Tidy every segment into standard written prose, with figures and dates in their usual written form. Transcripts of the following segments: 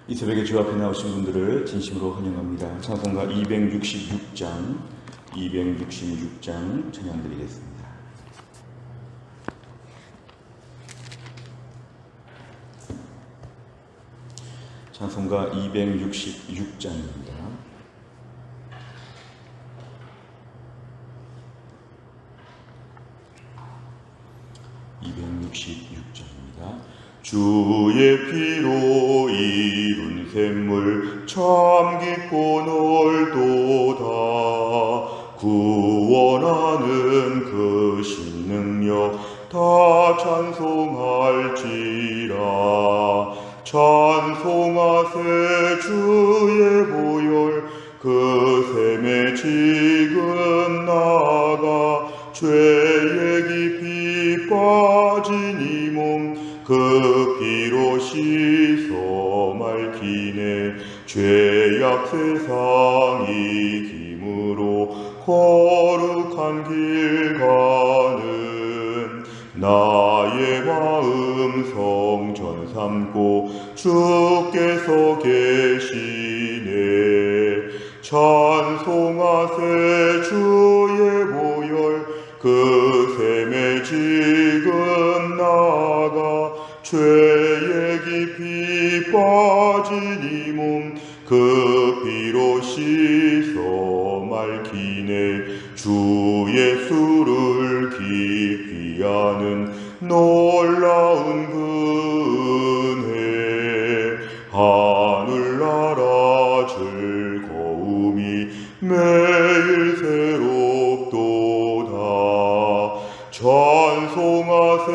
이 새벽에 주 앞에 나오신 분들을 진심으로 환영합니다. 찬송가 266장 찬양 드리겠습니다. 찬송가 266장입니다. 주의 피로 이룬 샘물 참 깊고 넓도다. 구원하는 그 신능력 다 찬송할지라. 찬송하세 주의 보혈 그 샘에 지금 나가. 죄에 깊이 빠진 이 몸 그 피로 씻어 맑히네. 죄악 세상 이김으로 거룩한 길 가는 나의 마음 성전 삼고 주께서 계시네. 찬송하세 주의 보혈 그 샘에 지금 나가. 죄에 깊이 빠진 이 몸 그 피로 씻어 맑히네. 주 예수를 깊이 아는 놀라운 은혜. 하늘나라 즐거움이 매일 새롭도다. 찬송하세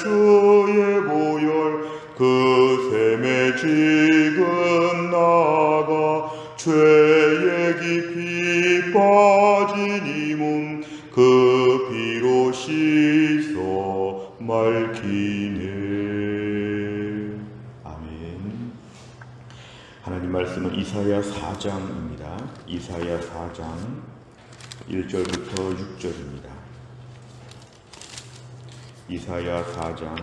주의 보혈 그 샘에 지금 나가. 죄에 깊이 빠진 이 몸 그 피로 씻어 맑히네. 아멘. 하나님 말씀은 이사야 4장입니다. 이사야 4장 1절부터 6절입니다. 이사야 4장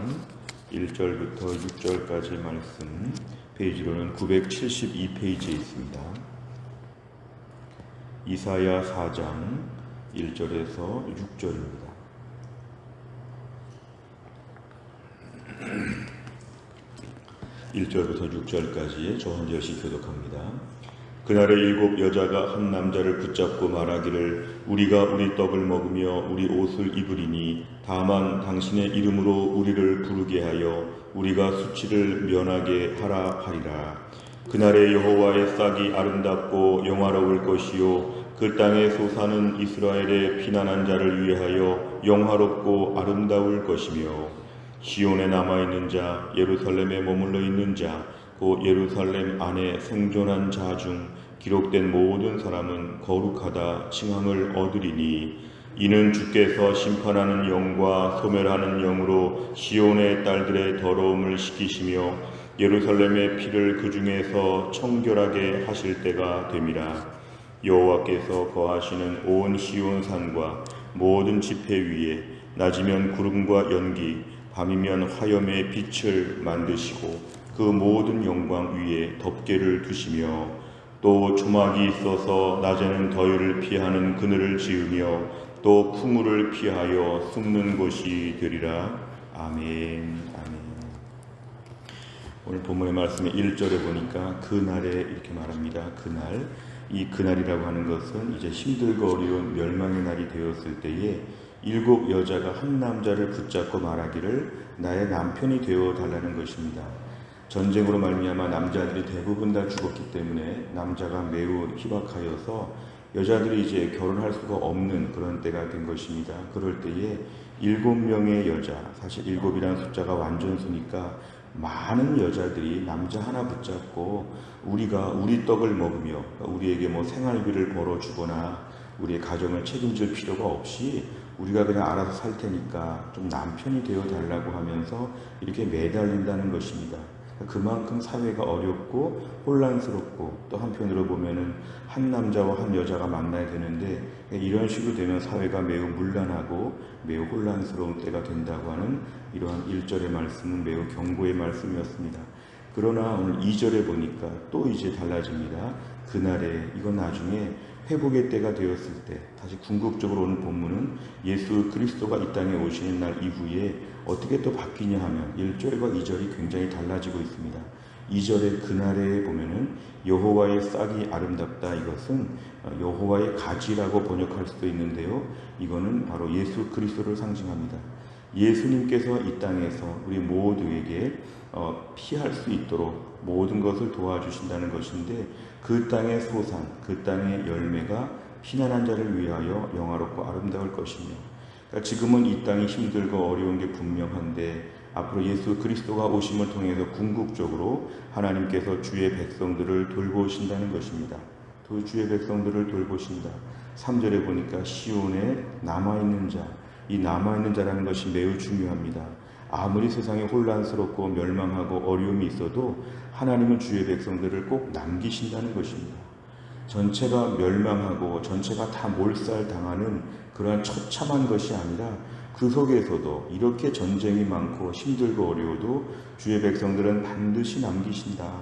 1절부터 6절까지 말씀, 페이지로는 972페이지에 있습니다. 이사야 4장 1절에서 6절입니다. (1절부터) 6절까지의 저 한 절씩 교독합니다. 그날에 7 여자가 한 남자를 붙잡고 말하기를 우리가 우리 떡을 먹으며 우리 옷을 입으리니 다만 당신의 이름으로 우리를 부르게 하여 우리가 수치를 면하게 하라 하리라. 그날에 여호와의 싹이 아름답고 영화로울 것이요 그 땅에 솟아는 이스라엘의 피난한 자를 위하여 영화롭고 아름다울 것이며 시온에 남아있는 자 예루살렘에 머물러 있는 자 곧 예루살렘 안에 생존한 자 중 기록된 모든 사람은 거룩하다 칭함을 얻으리니 이는 주께서 심판하는 영과 소멸하는 영으로 시온의 딸들의 더러움을 씻기시며 예루살렘의 피를 그 중에서 청결하게 하실 때가 됨이라. 여호와께서 거하시는 온 시온 산과 모든 지폐 위에 낮이면 구름과 연기 밤이면 화염의 빛을 만드시고 그 모든 영광 위에 덮개를 두시며 또 조막이 있어서 낮에는 더위를 피하는 그늘을 지으며 또 풍우를 피하여 숨는 곳이 되리라. 아멘. 아멘. 오늘 본문의 말씀의 1절에 보니까 그날에 이렇게 말합니다. 그날. 이 그날이라고 하는 것은 이제 힘들고 어려운 멸망의 날이 되었을 때에 7 여자가 한 남자를 붙잡고 말하기를 나의 남편이 되어 달라는 것입니다. 전쟁으로 말미암아 남자들이 대부분 다 죽었기 때문에 남자가 매우 희박하여서 여자들이 이제 결혼할 수가 없는 그런 때가 된 것입니다. 그럴 때에 7명의 여자, 사실 7이라는 숫자가 완전수니까 많은 여자들이 남자 하나 붙잡고 우리가 우리 떡을 먹으며 우리에게 뭐 생활비를 벌어주거나 우리의 가정을 책임질 필요가 없이 우리가 그냥 알아서 살 테니까 좀 남편이 되어 달라고 하면서 이렇게 매달린다는 것입니다. 그만큼 사회가 어렵고 혼란스럽고 또 한편으로 보면은 한 남자와 한 여자가 만나야 되는데 이런 식으로 되면 사회가 매우 문란하고 매우 혼란스러운 때가 된다고 하는 이러한 1절의 말씀은 매우 경고의 말씀이었습니다. 그러나 오늘 2절에 보니까 또 이제 달라집니다. 그날에, 이건 나중에 회복의 때가 되었을 때, 다시 궁극적으로 오늘 본문은 예수 그리스도가 이 땅에 오시는 날 이후에 어떻게 또 바뀌냐 하면 1절과 2절이 굉장히 달라지고 있습니다. 2절의 그날에 보면은 여호와의 싹이 아름답다, 이것은 여호와의 가지라고 번역할 수도 있는데요, 이거는 바로 예수 그리스도를 상징합니다. 예수님께서 이 땅에서 우리 모두에게 피할 수 있도록 모든 것을 도와주신다는 것인데, 그 땅의 소산, 그 땅의 열매가 피난한 자를 위하여 영화롭고 아름다울 것이며, 그러니까 지금은 이 땅이 힘들고 어려운 게 분명한데 앞으로 예수 그리스도가 오심을 통해서 궁극적으로 하나님께서 주의 백성들을 돌보신다는 것입니다. 주의 백성들을 돌보신다. 3절에 보니까 시온에 남아있는 자, 이 남아있는 자라는 것이 매우 중요합니다. 아무리 세상이 혼란스럽고 멸망하고 어려움이 있어도 하나님은 주의 백성들을 꼭 남기신다는 것입니다. 전체가 멸망하고 전체가 다 몰살당하는 그러한 처참한 것이 아니라 그 속에서도 이렇게 전쟁이 많고 힘들고 어려워도 주의 백성들은 반드시 남기신다.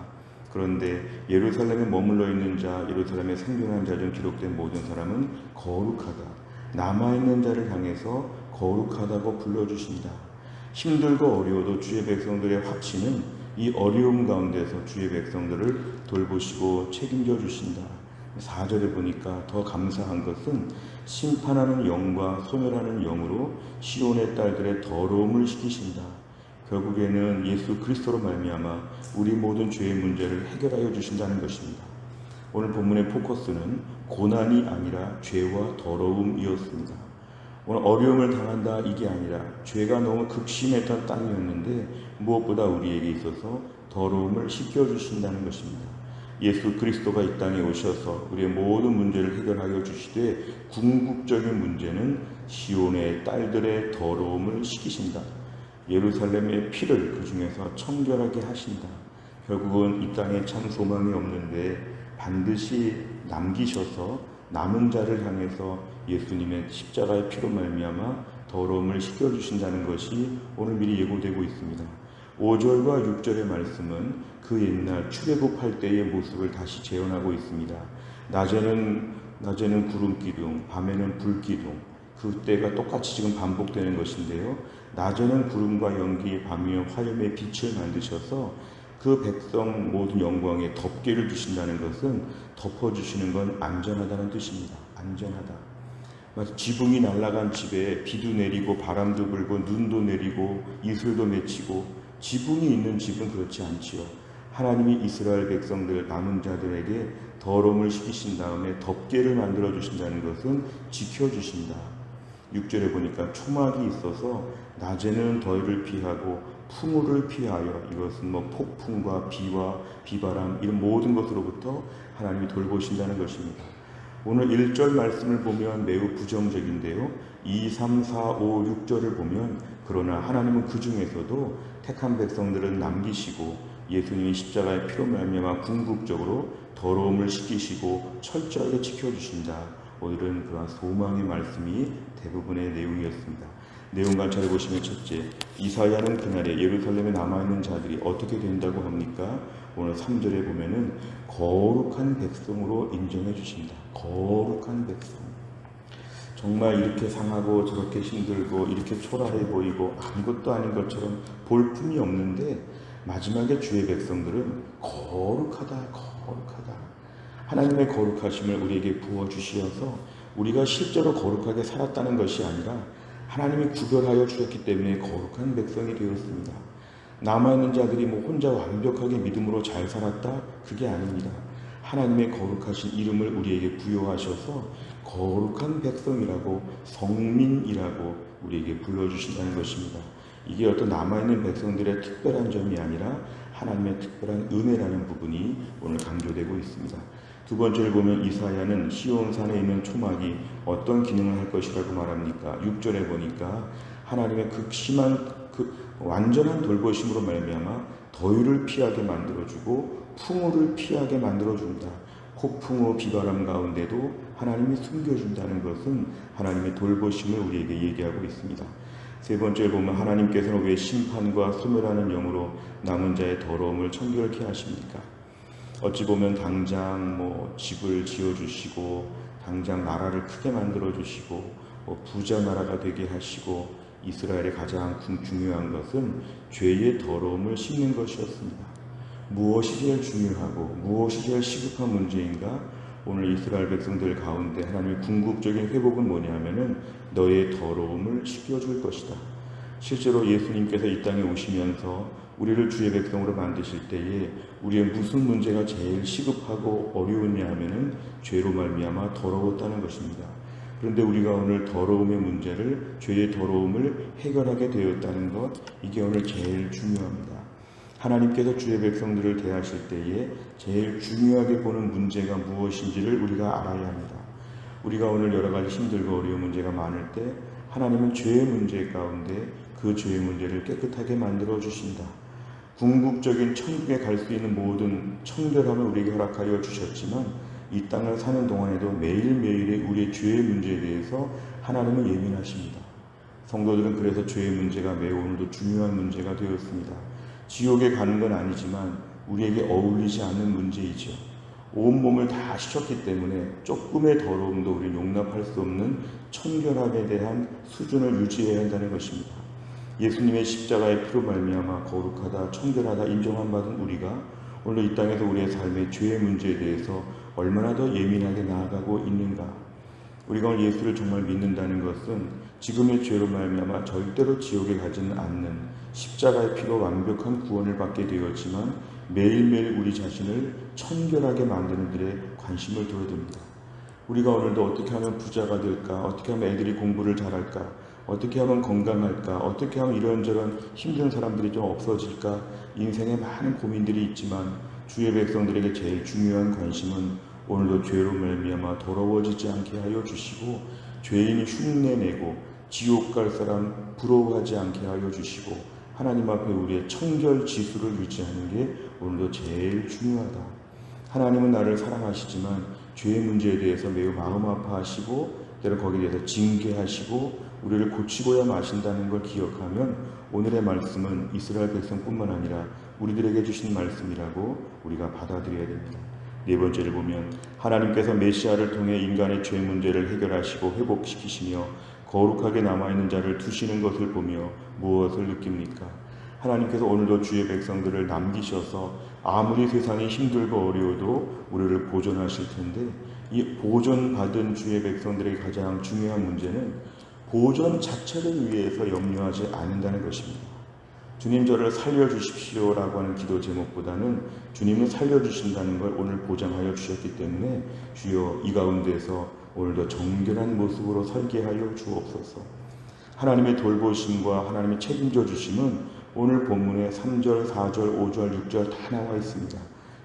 그런데 예루살렘에 머물러 있는 자, 예루살렘에 생존한 자 중 기록된 모든 사람은 거룩하다. 남아있는 자를 향해서 거룩하다고 불러주신다. 힘들고 어려워도 주의 백성들의 확신은 이 어려움 가운데서 주의 백성들을 돌보시고 책임져 주신다. 4절에 보니까 더 감사한 것은 심판하는 영과 소멸하는 영으로 시온의 딸들의 더러움을 시키신다. 결국에는 예수 그리스도로 말미암아 우리 모든 죄의 문제를 해결하여 주신다는 것입니다. 오늘 본문의 포커스는 고난이 아니라 죄와 더러움이었습니다. 오늘 어려움을 당한다, 이게 아니라 죄가 너무 극심했던 땅이었는데 무엇보다 우리에게 있어서 더러움을 씻겨주신다는 것입니다. 예수 그리스도가 이 땅에 오셔서 우리의 모든 문제를 해결하여 주시되 궁극적인 문제는 시온의 딸들의 더러움을 씻기신다. 예루살렘의 피를 그 중에서 청결하게 하신다. 결국은 이 땅에 참 소망이 없는데 반드시 남기셔서 남은 자를 향해서 예수님의 십자가의 피로 말미암아 더러움을 씻겨주신다는 것이 오늘 미리 예고되고 있습니다. 5절과 6절의 말씀은 그 옛날 출애굽할 때의 모습을 다시 재현하고 있습니다. 낮에는 구름 기둥, 밤에는 불 기둥, 그때가 똑같이 지금 반복되는 것인데요. 낮에는 구름과 연기, 밤이요 화염의 빛을 만드셔서 그 백성 모든 영광에 덮개를 주신다는 것은 덮어주시는 건 안전하다는 뜻입니다. 안전하다. 마치 지붕이 날아간 집에 비도 내리고 바람도 불고 눈도 내리고 이슬도 맺히고, 지붕이 있는 집은 그렇지 않지요. 하나님이 이스라엘 백성들 남은 자들에게 더러움을 시키신 다음에 덮개를 만들어 주신다는 것은 지켜주신다. 6절에 보니까 초막이 있어서 낮에는 더위를 피하고 풍우를 피하여, 이것은 폭풍과 비와 비바람 이런 모든 것으로부터 하나님이 돌보신다는 것입니다. 오늘 1절 말씀을 보면 매우 부정적인데요. 2, 3, 4, 5, 6절을 보면 그러나 하나님은 그 중에서도 택한 백성들을 남기시고 예수님이 십자가의 피로 말미암아 궁극적으로 더러움을 씻기시고 철저하게 지켜주신다. 오늘은 그러한 소망의 말씀이 대부분의 내용이었습니다. 내용 관찰해 보시면 첫째, 이사야는 그날에 예루살렘에 남아있는 자들이 어떻게 된다고 합니까? 오늘 3절에 보면은 거룩한 백성으로 인정해 주신다. 거룩한 백성. 정말 이렇게 상하고 저렇게 힘들고 이렇게 초라해 보이고 아무것도 아닌 것처럼 볼품이 없는데 마지막에 주의 백성들은 거룩하다, 거룩하다. 하나님의 거룩하심을 우리에게 부어주시어서 우리가 실제로 거룩하게 살았다는 것이 아니라 하나님이 구별하여 주셨기 때문에 거룩한 백성이 되었습니다. 남아있는 자들이 혼자 완벽하게 믿음으로 잘 살았다? 그게 아닙니다. 하나님의 거룩하신 이름을 우리에게 부여하셔서 거룩한 백성이라고, 성민이라고 우리에게 불러주신다는 것입니다. 이게 어떤 남아있는 백성들의 특별한 점이 아니라 하나님의 특별한 은혜라는 부분이 오늘 강조되고 있습니다. 두 번째를 보면 이사야는 시온산에 있는 초막이 어떤 기능을 할 것이라고 말합니까? 6절에 보니까 하나님의 극심한 완전한 돌보심으로 말미암아 더위를 피하게 만들어주고 풍우를 피하게 만들어준다. 폭풍우 비바람 가운데도 하나님이 숨겨준다는 것은 하나님의 돌보심을 우리에게 얘기하고 있습니다. 세 번째를 보면 하나님께서는 왜 심판과 소멸하는 영으로 남은 자의 더러움을 청결케 하십니까? 어찌 보면 당장 집을 지어주시고 당장 나라를 크게 만들어주시고 부자 나라가 되게 하시고 이스라엘의 가장 중요한 것은 죄의 더러움을 씻는 것이었습니다. 무엇이 제일 중요하고 무엇이 제일 시급한 문제인가? 오늘 이스라엘 백성들 가운데 하나님의 궁극적인 회복은 뭐냐면은 너의 더러움을 씻겨줄 것이다. 실제로 예수님께서 이 땅에 오시면서 우리를 주의 백성으로 만드실 때에 우리의 무슨 문제가 제일 시급하고 어려웠냐 하면은 죄로 말미암아 더러웠다는 것입니다. 그런데 우리가 오늘 더러움의 문제를, 죄의 더러움을 해결하게 되었다는 것, 이게 오늘 제일 중요합니다. 하나님께서 주의 백성들을 대하실 때에 제일 중요하게 보는 문제가 무엇인지를 우리가 알아야 합니다. 우리가 오늘 여러 가지 힘들고 어려운 문제가 많을 때 하나님은 죄의 문제 가운데 그 죄의 문제를 깨끗하게 만들어 주신다. 궁극적인 천국에 갈 수 있는 모든 청결함을 우리에게 허락하여 주셨지만 이 땅을 사는 동안에도 매일매일의 우리의 죄의 문제에 대해서 하나님은 예민하십니다. 성도들은 그래서 죄의 문제가 매우 오늘도 중요한 문제가 되었습니다. 지옥에 가는 건 아니지만 우리에게 어울리지 않는 문제이죠. 온몸을 다 씻었기 때문에 조금의 더러움도 우리는 용납할 수 없는 청결함에 대한 수준을 유지해야 한다는 것입니다. 예수님의 십자가의 피로 말미암아 거룩하다, 청결하다 인정한 받은 우리가 오늘 이 땅에서 우리의 삶의 죄의 문제에 대해서 얼마나 더 예민하게 나아가고 있는가? 우리가 오늘 예수를 정말 믿는다는 것은 지금의 죄로 말미암아 절대로 지옥에 가지는 않는 십자가의 피로 완벽한 구원을 받게 되었지만 매일매일 우리 자신을 청결하게 만드는 일에 관심을 둬야 됩니다. 우리가 오늘도 어떻게 하면 부자가 될까? 어떻게 하면 애들이 공부를 잘할까? 어떻게 하면 건강할까? 어떻게 하면 이런저런 힘든 사람들이 좀 없어질까? 인생에 많은 고민들이 있지만 주의 백성들에게 제일 중요한 관심은 오늘도 죄로 말미암아 더러워지지 않게 하여 주시고 죄인이 흉내내고 지옥 갈 사람 부러워하지 않게 하여 주시고 하나님 앞에 우리의 청결 지수를 유지하는 게 오늘도 제일 중요하다. 하나님은 나를 사랑하시지만 죄의 문제에 대해서 매우 마음 아파하시고 때로 거기에 대해서 징계하시고 우리를 고치고야 마신다는 걸 기억하면 오늘의 말씀은 이스라엘 백성뿐만 아니라 우리들에게 주신 말씀이라고 우리가 받아들여야 됩니다. 네 번째를 보면 하나님께서 메시아를 통해 인간의 죄 문제를 해결하시고 회복시키시며 거룩하게 남아있는 자를 두시는 것을 보며 무엇을 느낍니까? 하나님께서 오늘도 주의 백성들을 남기셔서 아무리 세상이 힘들고 어려워도 우리를 보존하실 텐데 이 보존받은 주의 백성들의 가장 중요한 문제는 보존 자체를 위해서 염려하지 않는다는 것입니다. 주님 저를 살려주십시오라고 하는 기도 제목보다는 주님은 살려주신다는 걸 오늘 보장하여 주셨기 때문에 주여 이 가운데서 오늘도 정결한 모습으로 살게 하여 주옵소서. 하나님의 돌보심과 하나님의 책임져 주심은 오늘 본문에 3절, 4절, 5절, 6절 다 나와 있습니다.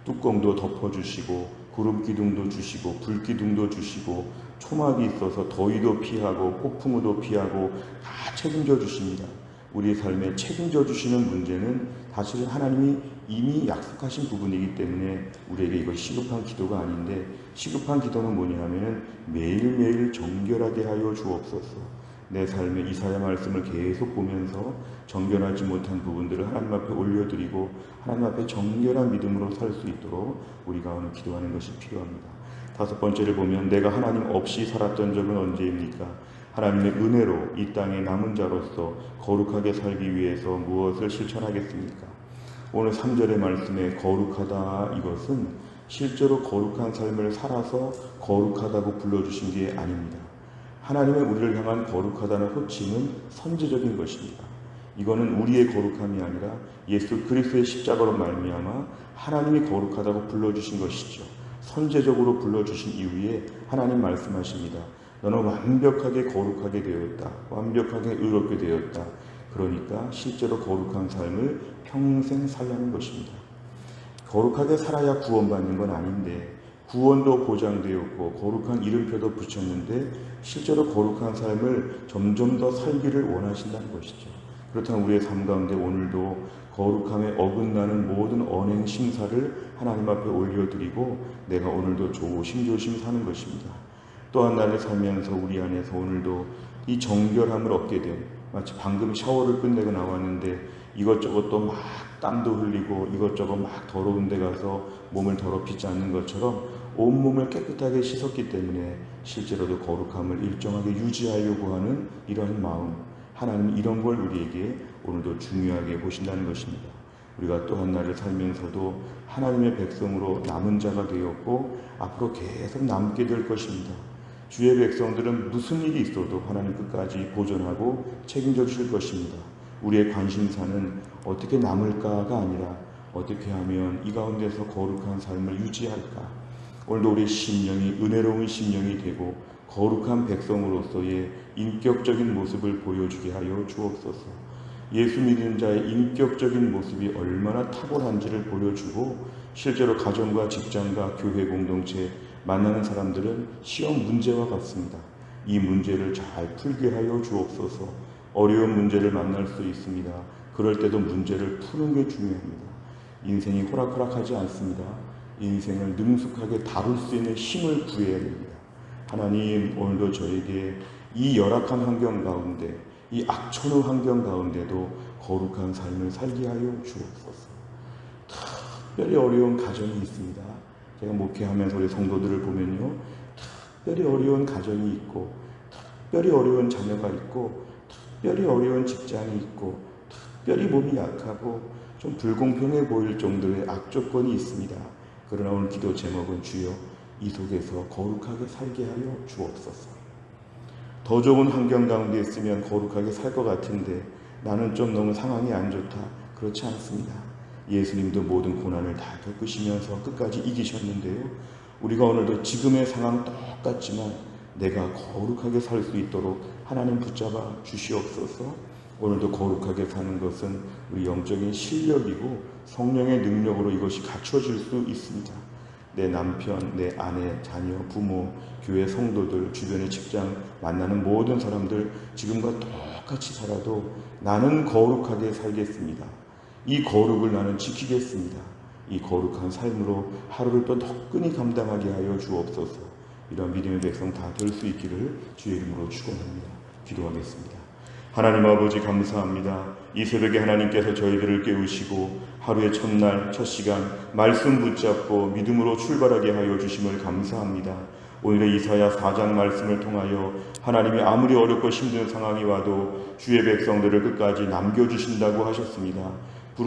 뚜껑도 덮어주시고 구름기둥도 주시고 불기둥도 주시고 초막이 있어서 더위도 피하고 폭풍우도 피하고 다 책임져 주십니다. 우리 삶에 책임져 주시는 문제는 사실 하나님이 이미 약속하신 부분이기 때문에 우리에게 이것이 시급한 기도가 아닌데 시급한 기도는 뭐냐 하면 매일매일 정결하게 하여 주옵소서. 내 삶의 이사야 말씀을 계속 보면서 정결하지 못한 부분들을 하나님 앞에 올려드리고 하나님 앞에 정결한 믿음으로 살 수 있도록 우리가 오늘 기도하는 것이 필요합니다. 다섯 번째를 보면 내가 하나님 없이 살았던 적은 언제입니까? 하나님의 은혜로 이 땅에 남은 자로서 거룩하게 살기 위해서 무엇을 실천하겠습니까? 오늘 3절의 말씀에 거룩하다 이것은 실제로 거룩한 삶을 살아서 거룩하다고 불러주신 게 아닙니다. 하나님의 우리를 향한 거룩하다는 호칭은 선제적인 것입니다. 이거는 우리의 거룩함이 아니라 예수 그리스도의 십자가로 말미암아 하나님이 거룩하다고 불러주신 것이죠. 선제적으로 불러주신 이후에 하나님 말씀하십니다. 너는 완벽하게 거룩하게 되었다. 완벽하게 의롭게 되었다. 그러니까 실제로 거룩한 삶을 평생 살라는 것입니다. 거룩하게 살아야 구원받는 건 아닌데 구원도 보장되었고 거룩한 이름표도 붙였는데 실제로 거룩한 삶을 점점 더 살기를 원하신다는 것이죠. 그렇다면 우리의 삶 가운데 오늘도 거룩함에 어긋나는 모든 언행 심사를 하나님 앞에 올려드리고 내가 오늘도 조심조심 사는 것입니다. 또한 나를 살면서 우리 안에서 오늘도 이 정결함을 얻게 된 마치 방금 샤워를 끝내고 나왔는데 이것저것 또 막 땀도 흘리고 이것저것 막 더러운 데 가서 몸을 더럽히지 않는 것처럼 온몸을 깨끗하게 씻었기 때문에 실제로도 거룩함을 일정하게 유지하려고 하는 이러한 마음, 하나님은 이런 걸 우리에게 오늘도 중요하게 보신다는 것입니다. 우리가 또 한 날을 살면서도 하나님의 백성으로 남은 자가 되었고 앞으로 계속 남게 될 것입니다. 주의 백성들은 무슨 일이 있어도 하나님 끝까지 보존하고 책임져 주실 것입니다. 우리의 관심사는 어떻게 남을까가 아니라 어떻게 하면 이 가운데서 거룩한 삶을 유지할까. 오늘도 우리의 심령이 은혜로운 심령이 되고 거룩한 백성으로서의 인격적인 모습을 보여주게 하여 주옵소서. 예수 믿는 자의 인격적인 모습이 얼마나 탁월한지를 보여주고 실제로 가정과 직장과 교회 공동체 만나는 사람들은 시험 문제와 같습니다. 이 문제를 잘 풀게 하여 주옵소서. 어려운 문제를 만날 수 있습니다. 그럴 때도 문제를 푸는 게 중요합니다. 인생이 호락호락하지 않습니다. 인생을 능숙하게 다룰 수 있는 힘을 구해야 됩니다. 하나님, 오늘도 저에게 이 열악한 환경 가운데, 이 악천후 환경 가운데도 거룩한 삶을 살게 하여 주옵소서. 특별히 어려운 가정이 있습니다. 제가 목회하면서 우리 성도들을 보면요, 특별히 어려운 가정이 있고, 특별히 어려운 자녀가 있고, 특별히 어려운 직장이 있고, 특별히 몸이 약하고 좀 불공평해 보일 정도의 악조건이 있습니다. 그러나 오늘 기도 제목은 주여 이 속에서 거룩하게 살게 하여 주옵소서. 더 좋은 환경 가운데 있으면 거룩하게 살 것 같은데 나는 좀 너무 상황이 안 좋다. 그렇지 않습니다. 예수님도 모든 고난을 다 겪으시면서 끝까지 이기셨는데요. 우리가 오늘도 지금의 상황 똑같지만 내가 거룩하게 살 수 있도록 하나님 붙잡아 주시옵소서. 오늘도 거룩하게 사는 것은 우리 영적인 실력이고 성령의 능력으로 이것이 갖춰질 수 있습니다. 내 남편, 내 아내, 자녀, 부모, 교회 성도들, 주변의 직장 만나는 모든 사람들 지금과 똑같이 살아도 나는 거룩하게 살겠습니다. 이 거룩을 나는 지키겠습니다. 이 거룩한 삶으로 하루를 또 덕분히 감당하게 하여 주옵소서. 이런 믿음의 백성 다 될 수 있기를 주의 이름으로 축원합니다. 기도하겠습니다. 하나님 아버지 감사합니다. 이 새벽에 하나님께서 저희들을 깨우시고 하루의 첫날 첫 시간 말씀 붙잡고 믿음으로 출발하게 하여 주심을 감사합니다. 오늘의 이사야 4장 말씀을 통하여 하나님이 아무리 어렵고 힘든 상황이 와도 주의 백성들을 끝까지 남겨주신다고 하셨습니다.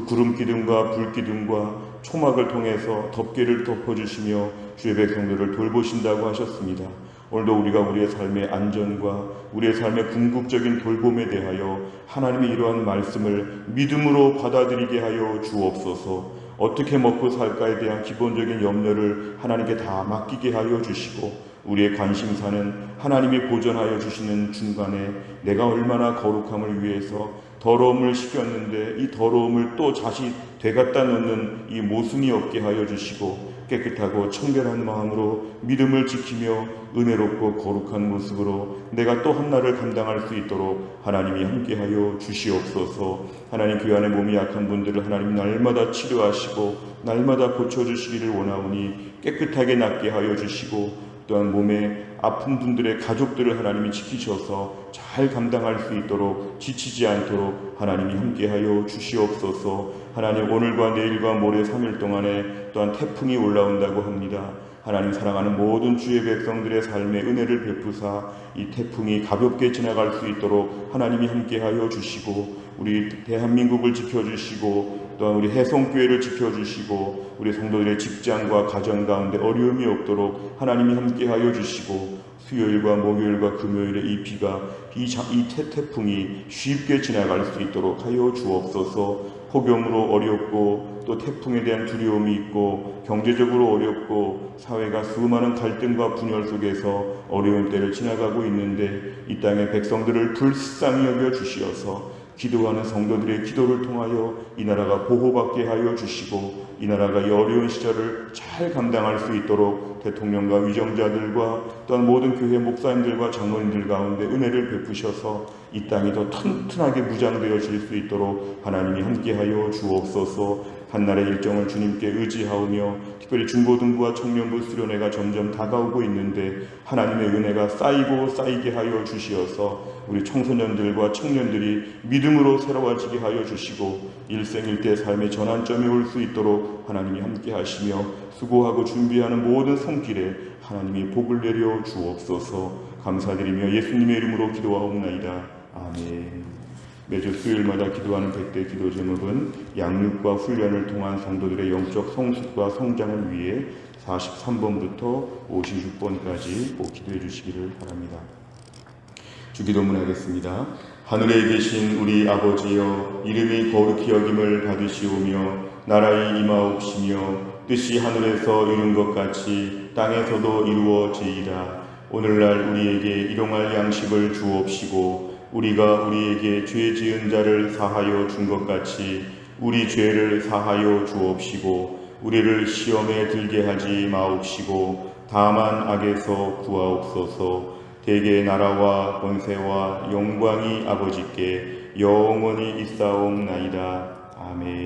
구름 기둥과 불 기둥과 초막을 통해서 덮개를 덮어주시며 주의 백성들을 돌보신다고 하셨습니다. 오늘도 우리가 우리의 삶의 안전과 우리의 삶의 궁극적인 돌봄에 대하여 하나님의 이러한 말씀을 믿음으로 받아들이게 하여 주옵소서. 어떻게 먹고 살까에 대한 기본적인 염려를 하나님께 다 맡기게 하여 주시고 우리의 관심사는 하나님이 보존하여 주시는 중간에 내가 얼마나 거룩함을 위해서 더러움을 시켰는데 이 더러움을 또 다시 되갖다 놓는 이 모순이 없게 하여 주시고 깨끗하고 청결한 마음으로 믿음을 지키며 은혜롭고 거룩한 모습으로 내가 또 한 날을 감당할 수 있도록 하나님이 함께하여 주시옵소서. 하나님 교회 안에 몸이 약한 분들을 하나님 날마다 치료하시고 날마다 고쳐주시기를 원하오니 깨끗하게 낫게 하여 주시고 또한 몸에 아픈 분들의 가족들을 하나님이 지키셔서 잘 감당할 수 있도록 지치지 않도록 하나님이 함께하여 주시옵소서. 하나님 오늘과 내일과 모레 3일 동안에 또한 태풍이 올라온다고 합니다. 하나님 사랑하는 모든 주의 백성들의 삶에 은혜를 베푸사 이 태풍이 가볍게 지나갈 수 있도록 하나님이 함께하여 주시고 우리 대한민국을 지켜주시고 또한 우리 해성교회를 지켜주시고 우리 성도들의 직장과 가정 가운데 어려움이 없도록 하나님이 함께하여 주시고 수요일과 목요일과 금요일에 이 비가 이 태풍이 쉽게 지나갈 수 있도록 하여 주옵소서. 폭염으로 어렵고 또 태풍에 대한 두려움이 있고 경제적으로 어렵고 사회가 수많은 갈등과 분열 속에서 어려운 때를 지나가고 있는데 이 땅의 백성들을 불쌍히 여겨 주시어서 기도하는 성도들의 기도를 통하여 이 나라가 보호받게 하여 주시고 이 나라가 이 어려운 시절을 잘 감당할 수 있도록 대통령과 위정자들과 또한 모든 교회 목사님들과 장로님들 가운데 은혜를 베푸셔서 이 땅이 더 튼튼하게 무장되어질 수 있도록 하나님이 함께하여 주옵소서. 한날의 일정을 주님께 의지하오며 특별히 중고등부와 청년부 수련회가 점점 다가오고 있는데 하나님의 은혜가 쌓이고 쌓이게 하여 주시어서 우리 청소년들과 청년들이 믿음으로 새로워지게 하여 주시고 일생일대 삶의 전환점에 올 수 있도록 하나님이 함께 하시며 수고하고 준비하는 모든 손길에 하나님이 복을 내려 주옵소서. 감사드리며 예수님의 이름으로 기도하옵나이다. 아멘. 매주 수요일마다 기도하는 100대 기도 제목은 양육과 훈련을 통한 성도들의 영적 성숙과 성장을 위해 43번부터 56번까지 꼭 기도해 주시기를 바랍니다. 주기도문 하겠습니다. 하늘에 계신 우리 아버지여, 이름이 거룩히 여김을 받으시오며 나라의 임하옵시며 뜻이 하늘에서 이룬 것 같이 땅에서도 이루어지이다. 오늘날 우리에게 일용할 양식을 주옵시고 우리가 우리에게 죄 지은 자를 사하여 준 것 같이 우리 죄를 사하여 주옵시고 우리를 시험에 들게 하지 마옵시고 다만 악에서 구하옵소서. 대개 나라와 권세와 영광이 아버지께 영원히 있사옵나이다. 아멘.